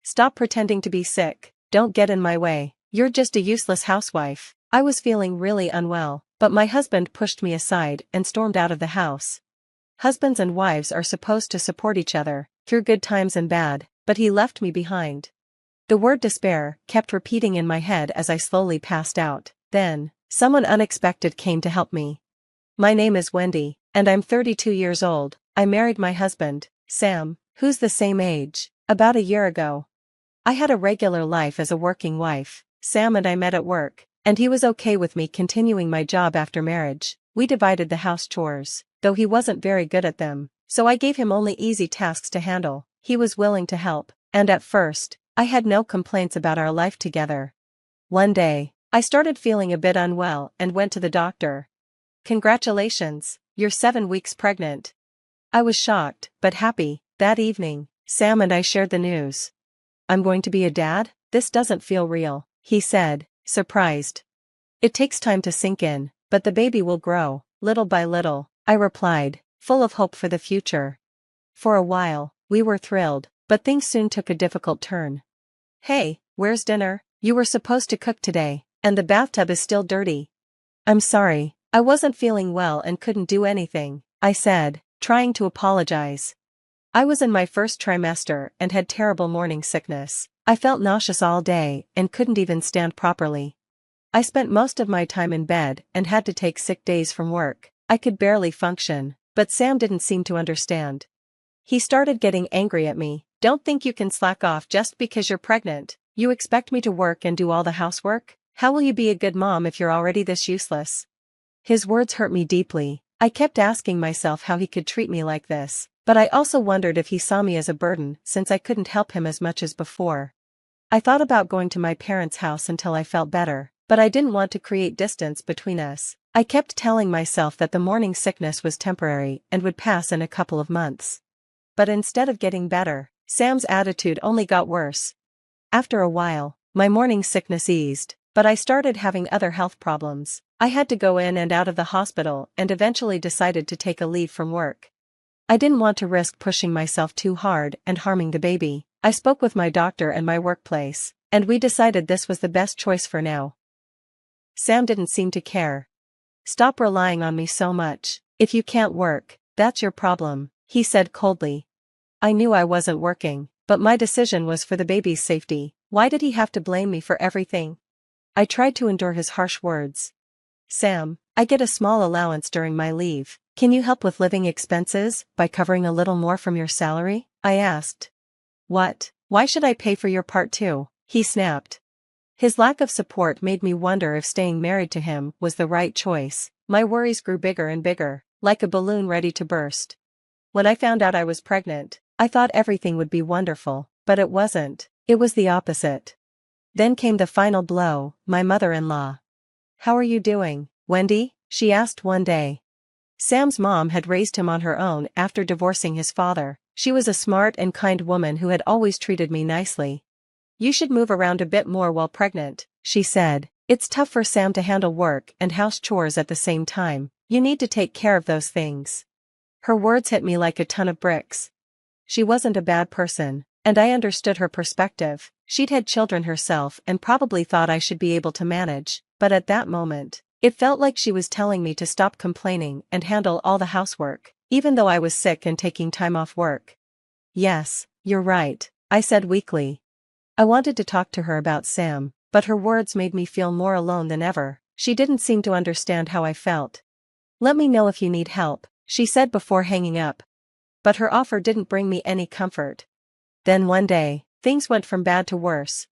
Stop pretending to be sick. Don't get in my way. You're just a useless housewife. I was feeling really unwell, but my husband pushed me aside and stormed out of the house. Husbands and wives are supposed to support each other, through good times and bad, but he left me behind. The word despair kept repeating in my head as I slowly passed out. Then, someone unexpected came to help me. My name is Wendy, and I'm 32 years old. I married my husband, Sam, who's the same age, about a year ago. I had a regular life as a working wife. Sam and I met at work, and he was okay with me continuing my job after marriage. We divided the house chores, though he wasn't very good at them, so I gave him only easy tasks to handle. He was willing to help, and at first, I had no complaints about our life together. One day, I started feeling a bit unwell and went to the doctor. "Congratulations, you're 7 weeks pregnant." I was shocked, but happy. That evening, Sam and I shared the news. "I'm going to be a dad? This doesn't feel real," he said, surprised. "It takes time to sink in, but the baby will grow, little by little," I replied, full of hope for the future. For a while, we were thrilled, but things soon took a difficult turn. "Hey, where's dinner? You were supposed to cook today, and the bathtub is still dirty." "I'm sorry, I wasn't feeling well and couldn't do anything," I said, trying to apologize. I was in my first trimester and had terrible morning sickness. I felt nauseous all day and couldn't even stand properly. I spent most of my time in bed and had to take sick days from work. I could barely function, but Sam didn't seem to understand. He started getting angry at me. "Don't think you can slack off just because you're pregnant. You expect me to work and do all the housework? How will you be a good mom if you're already this useless?" His words hurt me deeply. I kept asking myself how he could treat me like this, but I also wondered if he saw me as a burden since I couldn't help him as much as before. I thought about going to my parents' house until I felt better, but I didn't want to create distance between us. I kept telling myself that the morning sickness was temporary and would pass in a couple of months. But instead of getting better, Sam's attitude only got worse. After a while, my morning sickness eased, but I started having other health problems. I had to go in and out of the hospital and eventually decided to take a leave from work. I didn't want to risk pushing myself too hard and harming the baby. I spoke with my doctor and my workplace, and we decided this was the best choice for now. Sam didn't seem to care. "Stop relying on me so much. If you can't work, that's your problem," he said coldly. I knew I wasn't working, but my decision was for the baby's safety. Why did he have to blame me for everything? I tried to endure his harsh words. "Sam, I get a small allowance during my leave. Can you help with living expenses by covering a little more from your salary?" I asked. "What? Why should I pay for your part too?" he snapped. His lack of support made me wonder if staying married to him was the right choice. My worries grew bigger and bigger, like a balloon ready to burst. When I found out I was pregnant, I thought everything would be wonderful, but it wasn't. It was the opposite. Then came the final blow, my mother-in-law. "How are you doing, Wendy?" she asked one day. Sam's mom had raised him on her own after divorcing his father. She was a smart and kind woman who had always treated me nicely. "You should move around a bit more while pregnant," she said. "It's tough for Sam to handle work and house chores at the same time. You need to take care of those things." Her words hit me like a ton of bricks. She wasn't a bad person, and I understood her perspective. She'd had children herself and probably thought I should be able to manage, but at that moment, it felt like she was telling me to stop complaining and handle all the housework, even though I was sick and taking time off work. "Yes, you're right," I said weakly. I wanted to talk to her about Sam, but her words made me feel more alone than ever. She didn't seem to understand how I felt. "Let me know if you need help," she said before hanging up. But her offer didn't bring me any comfort. Then one day, things went from bad to worse.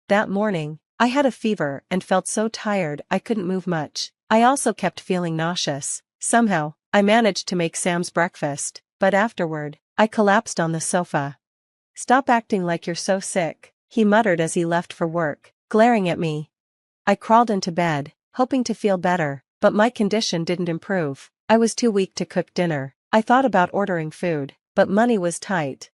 That morning, I had a fever and felt so tired I couldn't move much. I also kept feeling nauseous. Somehow, I managed to make Sam's breakfast, but afterward, I collapsed on the sofa. "Stop acting like you're so sick," he muttered as he left for work, glaring at me. I crawled into bed, hoping to feel better, but my condition didn't improve. I was too weak to cook dinner. I thought about ordering food, but money was tight.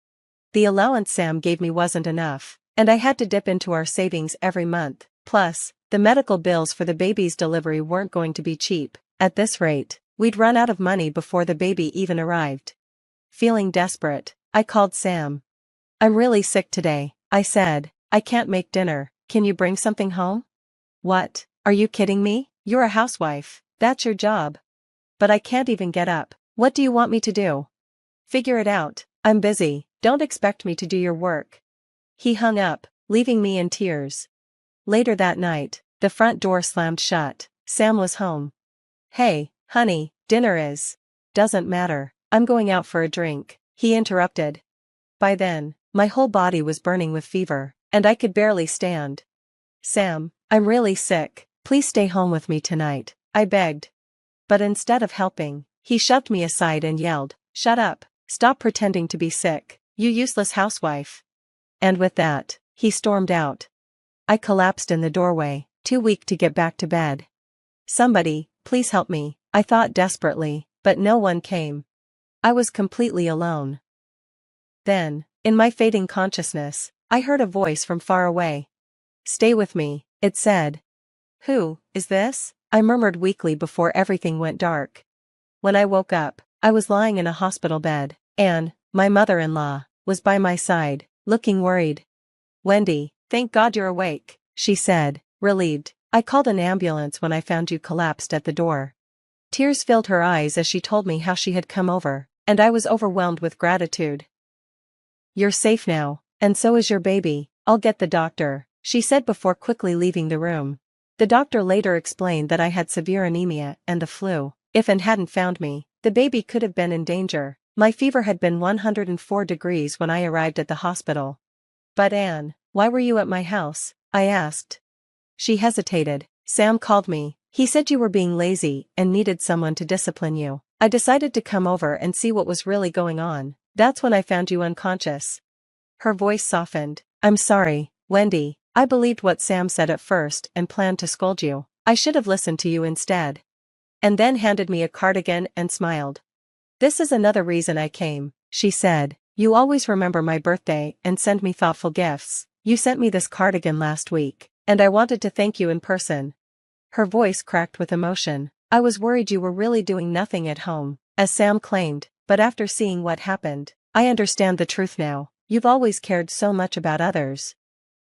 The allowance Sam gave me wasn't enough, and I had to dip into our savings every month. Plus, the medical bills for the baby's delivery weren't going to be cheap. At this rate, we'd run out of money before the baby even arrived. Feeling desperate, I called Sam. "I'm really sick today. I said. I can't make dinner, can you bring something home? What? Are you kidding me? You're a housewife, that's your job. But I can't even get up. What do you want me to do? Figure it out, I'm busy, don't expect me to do your work. He hung up, leaving me in tears. Later that night, the front door slammed shut. Sam was home. Hey, honey, dinner is. Doesn't matter, I'm going out for a drink, he interrupted. By then, my whole body was burning with fever, and I could barely stand. Sam, I'm really sick, please stay home with me tonight, I begged. But instead of helping, he shoved me aside and yelled, "Shut up, stop pretending to be sick, you useless housewife." And with that, he stormed out. I collapsed in the doorway, too weak to get back to bed. Somebody, please help me, I thought desperately, but no one came. I was completely alone. Then, in my fading consciousness, I heard a voice from far away. "Stay with me," it said. "Who is this?" I murmured weakly before everything went dark. When I woke up, I was lying in a hospital bed, and my mother-in-law was by my side, looking worried. "Wendy, thank God you're awake," she said, relieved. "I called an ambulance when I found you collapsed at the door." Tears filled her eyes as she told me how she had come over, and I was overwhelmed with gratitude. "You're safe now, and so is your baby, I'll get the doctor," she said before quickly leaving the room. The doctor later explained that I had severe anemia and the flu. If Anne hadn't found me, the baby could have been in danger. My fever had been 104 degrees when I arrived at the hospital. "But Anne, why were you at my house?" I asked. She hesitated. "Sam called me, he said you were being lazy and needed someone to discipline you. I decided to come over and see what was really going on. That's when I found you unconscious." Her voice softened. "I'm sorry, Wendy, I believed what Sam said at first and planned to scold you. I should have listened to you instead." And then handed me a cardigan and smiled. "This is another reason I came," she said. "You always remember my birthday and send me thoughtful gifts. You sent me this cardigan last week, and I wanted to thank you in person." Her voice cracked with emotion. "I was worried you were really doing nothing at home, as Sam claimed, but after seeing what happened, I understand the truth now. You've always cared so much about others."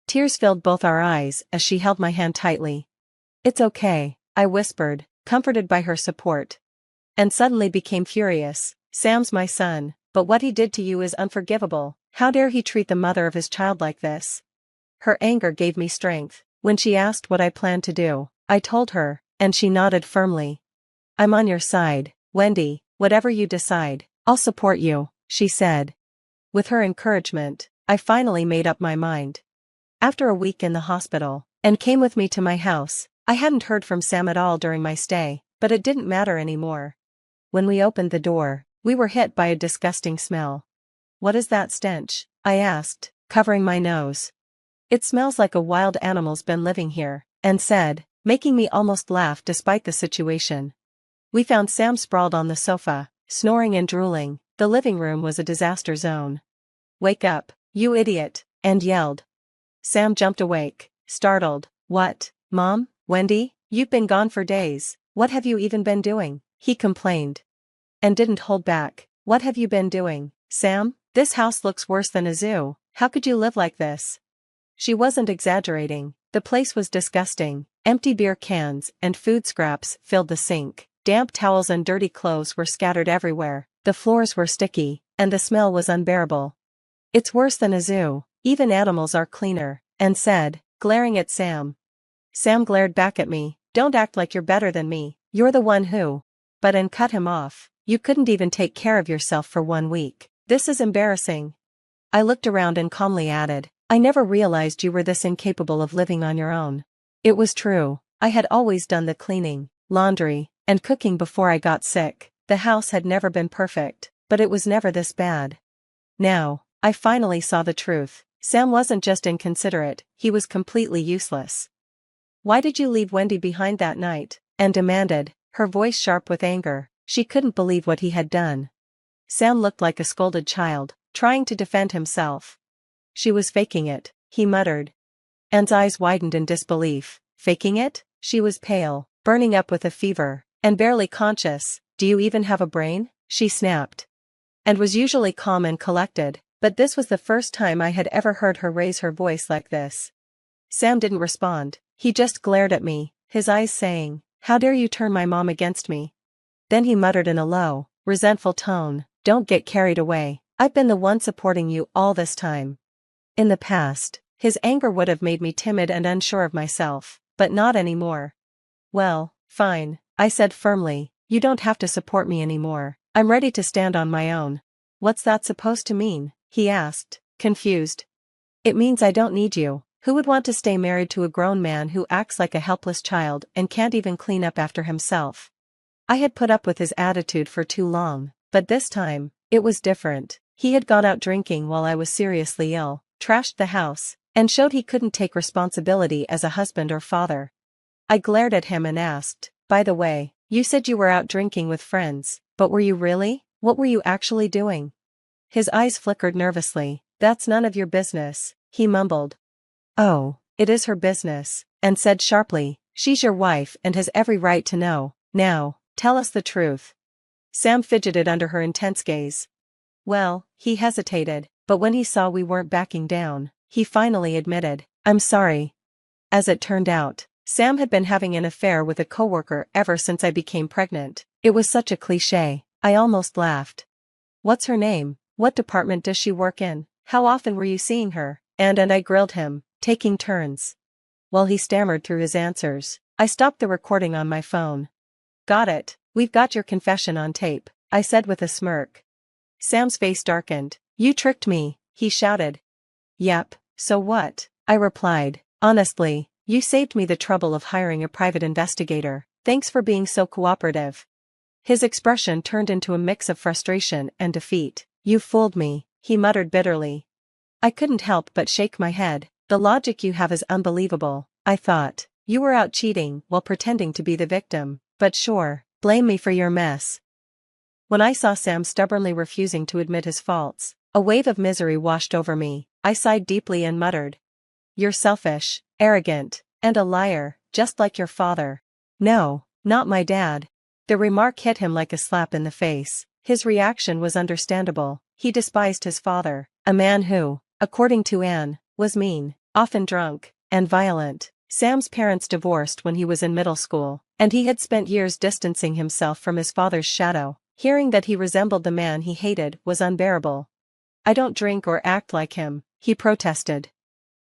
Tears filled both our eyes as she held my hand tightly. "It's okay," I whispered, comforted by her support. And suddenly became furious. "Sam's my son, but what he did to you is unforgivable. How dare he treat the mother of his child like this?" Her anger gave me strength. When she asked what I planned to do, I told her, and she nodded firmly. "I'm on your side, Wendy, whatever you decide, I'll support you," she said. With her encouragement, I finally made up my mind. After a week in the hospital, Anne came with me to my house. I hadn't heard from Sam at all during my stay, but it didn't matter anymore. When we opened the door, we were hit by a disgusting smell. "What is that stench?" I asked, covering my nose. "It smells like a wild animal's been living here," Anne said, making me almost laugh despite the situation. We found Sam sprawled on the sofa, snoring and drooling. The living room was a disaster zone. "Wake up, you idiot," Anne yelled. Sam jumped awake, startled. "What, Mom? Wendy, you've been gone for days, what have you even been doing?" he complained. And didn't hold back. "What have you been doing, Sam? This house looks worse than a zoo, how could you live like this?" She wasn't exaggerating, the place was disgusting. Empty beer cans and food scraps filled the sink, damp towels and dirty clothes were scattered everywhere, the floors were sticky, and the smell was unbearable. "It's worse than a zoo, even animals are cleaner," Anne said, glaring at Sam. Sam glared back at me. "Don't act like you're better than me, you're the one who..." But Anne cut him off. "You couldn't even take care of yourself for 1 week. This is embarrassing." I looked around and calmly added, "I never realized you were this incapable of living on your own." It was true. I had always done the cleaning, laundry, and cooking before I got sick. The house had never been perfect, but it was never this bad. Now, I finally saw the truth. Sam wasn't just inconsiderate, he was completely useless. "Why did you leave Wendy behind that night?" Anne demanded, her voice sharp with anger. She couldn't believe what he had done. Sam looked like a scolded child, trying to defend himself. "She was faking it," he muttered. Anne's eyes widened in disbelief. "Faking it?" She was pale, burning up with a fever, and barely conscious. "Do you even have a brain?" she snapped. And was usually calm and collected, But this was the first time I had ever heard her raise her voice like this. Sam didn't respond, he just glared at me, his eyes saying, "How dare you turn my mom against me?" Then he muttered in a low, resentful tone, "Don't get carried away. I've been the one supporting you all this time." In the past, his anger would have made me timid and unsure of myself, but not anymore. "Well, fine," I said firmly, "you don't have to support me anymore. I'm ready to stand on my own." "What's that supposed to mean?" he asked, confused. "It means I don't need you. Who would want to stay married to a grown man who acts like a helpless child and can't even clean up after himself?" I had put up with his attitude for too long, but this time, it was different. He had gone out drinking while I was seriously ill, trashed the house, and showed he couldn't take responsibility as a husband or father. I glared at him and asked, "By the way, you said you were out drinking with friends, but were you really? What were you actually doing?" His eyes flickered nervously. "That's none of your business," he mumbled. "Oh, it is her business," and said sharply, "She's your wife and has every right to know. Now, tell us the truth." Sam fidgeted under her intense gaze. "Well," he hesitated, but when he saw we weren't backing down, he finally admitted, "I'm sorry." As it turned out, Sam had been having an affair with a coworker ever since I became pregnant. It was such a cliché, I almost laughed. "What's her name? What department does she work in? How often were you seeing her?" And I grilled him, taking turns. While he stammered through his answers, I stopped the recording on my phone. "Got it, we've got your confession on tape," I said with a smirk. Sam's face darkened. "You tricked me," he shouted. "Yep, so what?" I replied. "Honestly, you saved me the trouble of hiring a private investigator. Thanks for being so cooperative." His expression turned into a mix of frustration and defeat. "You fooled me," he muttered bitterly. I couldn't help but shake my head. "The logic you have is unbelievable," I thought. "You were out cheating while pretending to be the victim, but sure, blame me for your mess." When I saw Sam stubbornly refusing to admit his faults, a wave of misery washed over me. I sighed deeply and muttered, "You're selfish, arrogant, and a liar, just like your father." "No, not my dad." The remark hit him like a slap in the face. His reaction was understandable. He despised his father, a man who, according to Anne, was mean, often drunk, and violent. Sam's parents divorced when he was in middle school, and he had spent years distancing himself from his father's shadow. Hearing that he resembled the man he hated was unbearable. "I don't drink or act like him," he protested.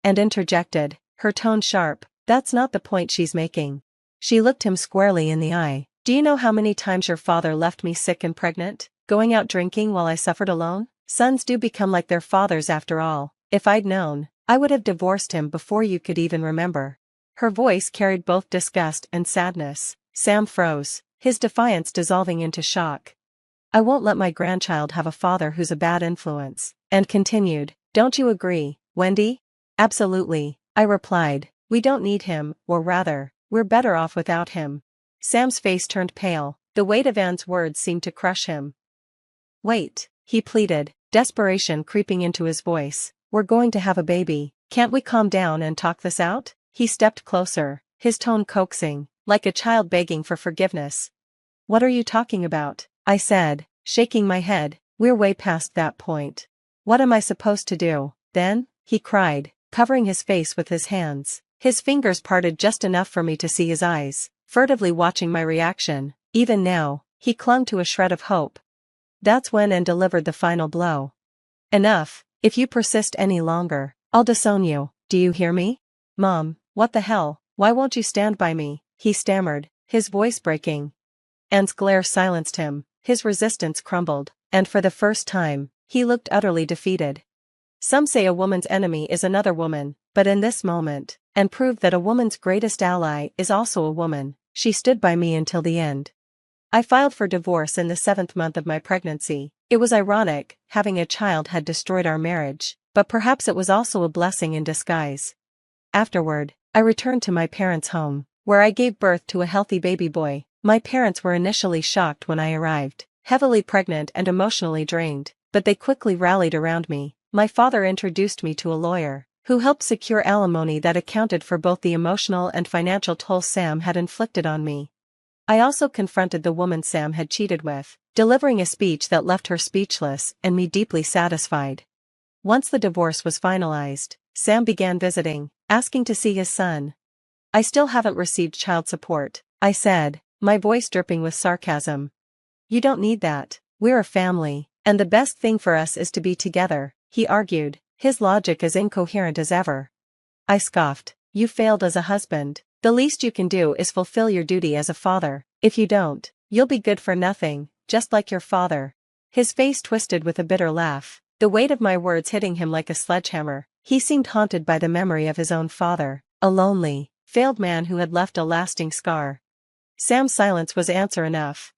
And interjected, her tone sharp, "That's not the point she's making." She looked him squarely in the eye. "Do you know how many times your father left me sick and pregnant, going out drinking while I suffered alone? Sons do become like their fathers after all. If I'd known, I would have divorced him before you could even remember." Her voice carried both disgust and sadness. Sam froze, his defiance dissolving into shock. "I won't let my grandchild have a father who's a bad influence," and continued, "Don't you agree, Wendy?" "Absolutely," I replied. "We don't need him, or rather, we're better off without him." Sam's face turned pale. The weight of Anne's words seemed to crush him. "Wait," he pleaded, desperation creeping into his voice. "We're going to have a baby. Can't we calm down and talk this out?" He stepped closer, his tone coaxing, like a child begging for forgiveness. "What are you talking about?" I said, shaking my head. "We're way past that point." "What am I supposed to do, then?" he cried, covering his face with his hands. His fingers parted just enough for me to see his eyes, furtively watching my reaction. Even now, he clung to a shred of hope. "That's when Anne delivered the final blow. Enough, if you persist any longer, I'll disown you, do you hear me?" "Mom, what the hell, why won't you stand by me?" he stammered, his voice breaking. Anne's glare silenced him, his resistance crumbled, and for the first time, he looked utterly defeated. Some say a woman's enemy is another woman, but in this moment, and proved that a woman's greatest ally is also a woman, she stood by me until the end. I filed for divorce in the 7th month of my pregnancy. It was ironic, having a child had destroyed our marriage, but perhaps it was also a blessing in disguise. Afterward, I returned to my parents' home, where I gave birth to a healthy baby boy. My parents were initially shocked when I arrived, heavily pregnant and emotionally drained, but they quickly rallied around me. My father introduced me to a lawyer, who helped secure alimony that accounted for both the emotional and financial toll Sam had inflicted on me. I also confronted the woman Sam had cheated with, delivering a speech that left her speechless and me deeply satisfied. Once the divorce was finalized, Sam began visiting, asking to see his son. I still haven't received child support, I said, my voice dripping with sarcasm. You don't need that, we're a family, and the best thing for us is to be together, he argued, his logic as incoherent as ever. I scoffed, you failed as a husband, the least you can do is fulfill your duty as a father, if you don't, you'll be good for nothing, just like your father. His face twisted with a bitter laugh, the weight of my words hitting him like a sledgehammer. He seemed haunted by the memory of his own father, a lonely, failed man who had left a lasting scar. Sam's silence was answer enough.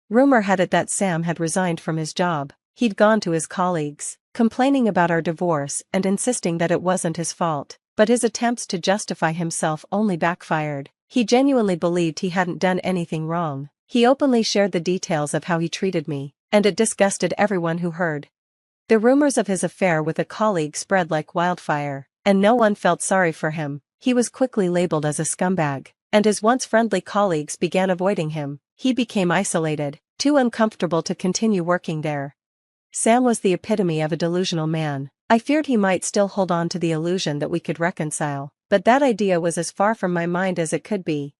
Rumor had it that Sam had resigned from his job. He'd gone to his colleagues, complaining about our divorce and insisting that it wasn't his fault, but his attempts to justify himself only backfired. He genuinely believed he hadn't done anything wrong. He openly shared the details of how he treated me, and it disgusted everyone who heard. The rumors of his affair with a colleague spread like wildfire, and no one felt sorry for him. He was quickly labeled as a scumbag, and his once friendly colleagues began avoiding him. He became isolated, too uncomfortable to continue working there. Sam was the epitome of a delusional man. I feared he might still hold on to the illusion that we could reconcile, but that idea was as far from my mind as it could be.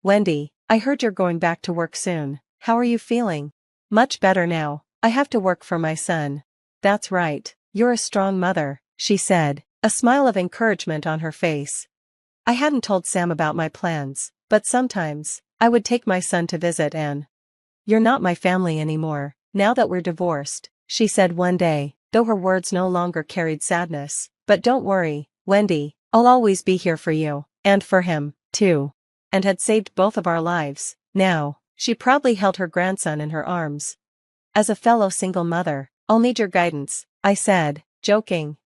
Wendy, I heard you're going back to work soon. How are you feeling? Much better now. I have to work for my son. That's right, you're a strong mother, she said, a smile of encouragement on her face. I hadn't told Sam about my plans, but sometimes, I would take my son to visit and. You're not my family anymore, now that we're divorced, she said one day, though her words no longer carried sadness. But don't worry, Wendy, I'll always be here for you, and for him, too. And had saved both of our lives. Now, she proudly held her grandson in her arms. As a fellow single mother, I'll need your guidance, I said, joking.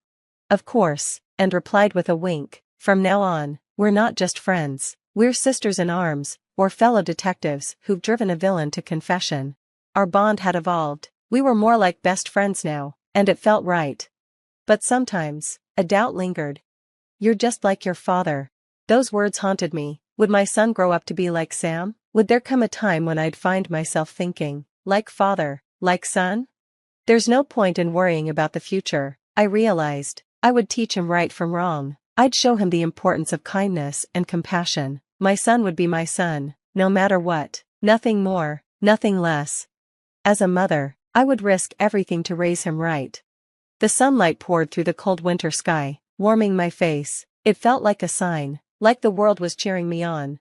Of course, and replied with a wink, from now on, we're not just friends, we're sisters in arms, or fellow detectives who've driven a villain to confession. Our bond had evolved, we were more like best friends now, and it felt right. But sometimes, a doubt lingered. You're just like your father. Those words haunted me. Would my son grow up to be like Sam? Would there come a time when I'd find myself thinking, like father, like son? There's no point in worrying about the future, I realized. I would teach him right from wrong. I'd show him the importance of kindness and compassion. My son would be my son, no matter what, nothing more, nothing less. As a mother, I would risk everything to raise him right. The sunlight poured through the cold winter sky, warming my face. It felt like a sign, like the world was cheering me on.